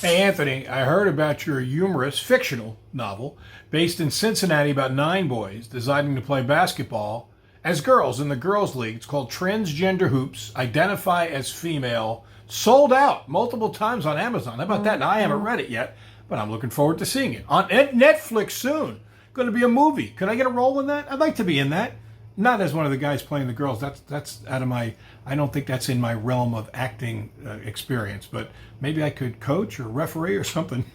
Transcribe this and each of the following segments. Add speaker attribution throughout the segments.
Speaker 1: Hey, Anthony, I heard about your humorous fictional novel based in Cincinnati about 9 boys deciding to play basketball as girls in the girls' league. It's called Transgender Hoops, identify as female, sold out multiple times on Amazon. How about that? Now, I haven't read it yet, but I'm looking forward to seeing it. On Netflix soon. Going to be a movie. Could I get a role in that? I'd like to be in that. Not as one of the guys playing the girls. That's out of my. I don't think that's in my realm of acting experience. But maybe I could coach or referee or something.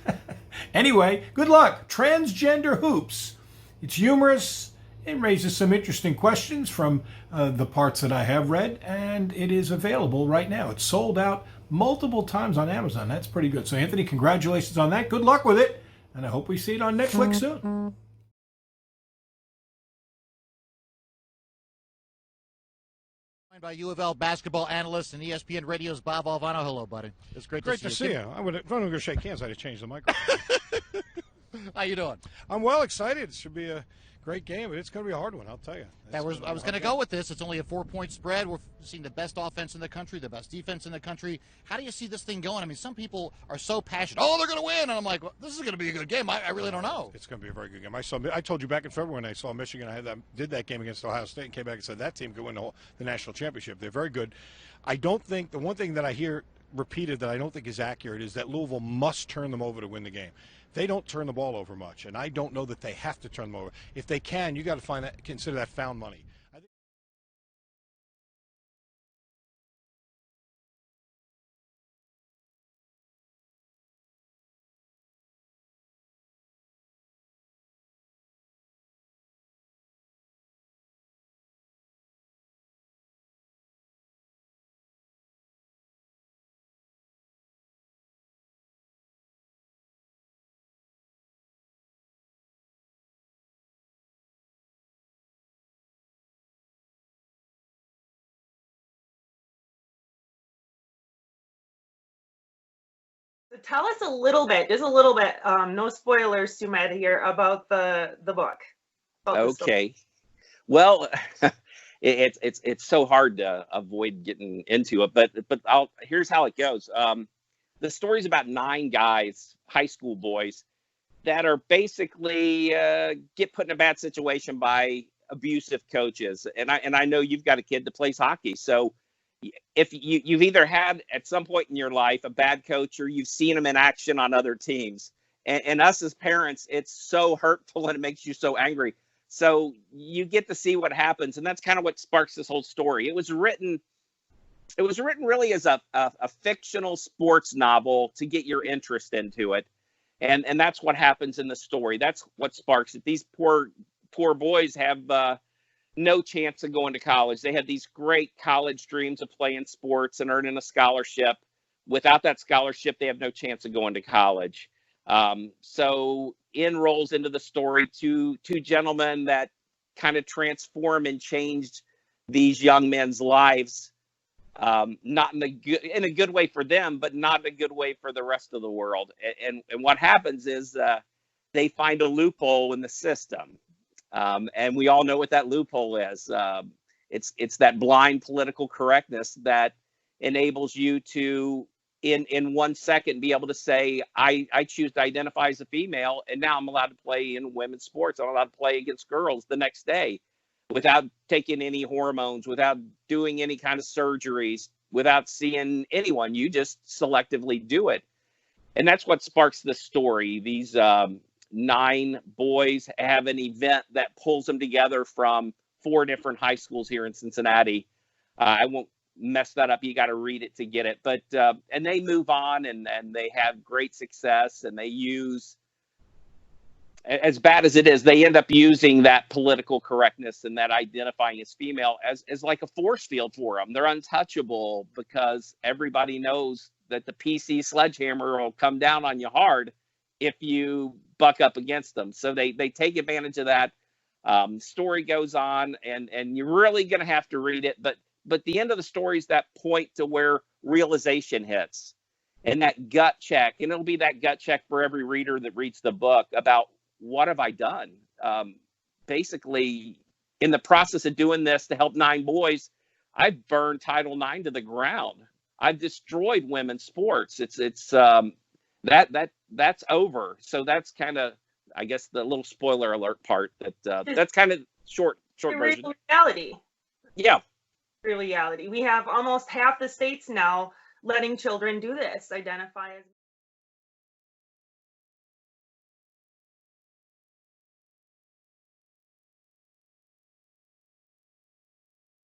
Speaker 1: Anyway, good luck. Transgender Hoops. It's humorous. It raises some interesting questions from the parts that I have read, and it is available right now. It's sold out multiple times on Amazon. That's pretty good. So, Anthony, congratulations on that. Good luck with it, and I hope we see it on Netflix soon.
Speaker 2: By U of L basketball analyst and ESPN Radio's Bob Valvano. Hello, buddy. It's great to see you.
Speaker 3: I would, if I'm going to shake hands, I'd have changed the microphone.
Speaker 2: How you doing?
Speaker 3: I'm well excited. It should be a great game, but it's going to be a hard one, I'll tell you.
Speaker 2: I was going to go with this. It's only a 4-point spread. We're seeing the best offense in the country, the best defense in the country. How do you see this thing going? I mean, some people are so passionate. Oh, they're going to win. And I'm like, well, this is going to be a good game. I really don't know.
Speaker 3: It's going to be a very good game. I told you back in February when I saw Michigan, did that game against Ohio State and came back and said that team could win the national championship. They're very good. I don't think, the one thing that I hear repeated that I don't think is accurate is that Louisville must turn them over to win the game. They don't turn the ball over much, and I don't know that they have to turn them over. If they can, you got to consider that found money.
Speaker 4: So tell us a little bit, just a little bit, no spoilers too many here about the book.
Speaker 5: Okay. Well, it's so hard to avoid getting into it, but here's how it goes. The story's about 9 guys, high school boys, that are basically get put in a bad situation by abusive coaches. And I know you've got a kid that plays hockey, so if you've either had at some point in your life a bad coach or you've seen them in action on other teams, and us as parents, it's so hurtful and it makes you so angry. So you get to see what happens, and that's kind of what sparks this whole story. It was written really as a fictional sports novel to get your interest into it, and that's what happens in the story. That's what sparks it. These poor boys have no chance of going to college. They had these great college dreams of playing sports and earning a scholarship. Without that scholarship, they have no chance of going to college. So in rolls into the story two gentlemen that kind of transform and changed these young men's lives, not in a good way for them, but not in a good way for the rest of the world. And what happens is they find a loophole in the system. And we all know what that loophole is. It's that blind political correctness that enables you to, in 1 second, be able to say, I choose to identify as a female, and now I'm allowed to play in women's sports. I'm allowed to play against girls the next day without taking any hormones, without doing any kind of surgeries, without seeing anyone. You just selectively do it. And that's what sparks the story. These 9 boys have an event that pulls them together from 4 different high schools here in Cincinnati. I won't mess that up. You got to read it to get it. But and they move on and they have great success, and they use, as bad as it is, they end up using that political correctness and that identifying as female as like a force field for them. They're untouchable because everybody knows that the PC sledgehammer will come down on you hard if you buck up against them. So they take advantage of that. Story goes on, and you're really going to have to read it. But the end of the story is that point to where realization hits, and that gut check. And it'll be that gut check for every reader that reads the book about, what have I done? Basically, in the process of doing this to help 9 boys, I've burned Title IX to the ground. I've destroyed women's sports. It's That's over. So that's kind of, I guess, the little spoiler alert part. That's kind of short
Speaker 4: The
Speaker 5: version.
Speaker 4: real reality.
Speaker 5: Yeah.
Speaker 4: Real reality. We have almost half the states now letting children do this, identify as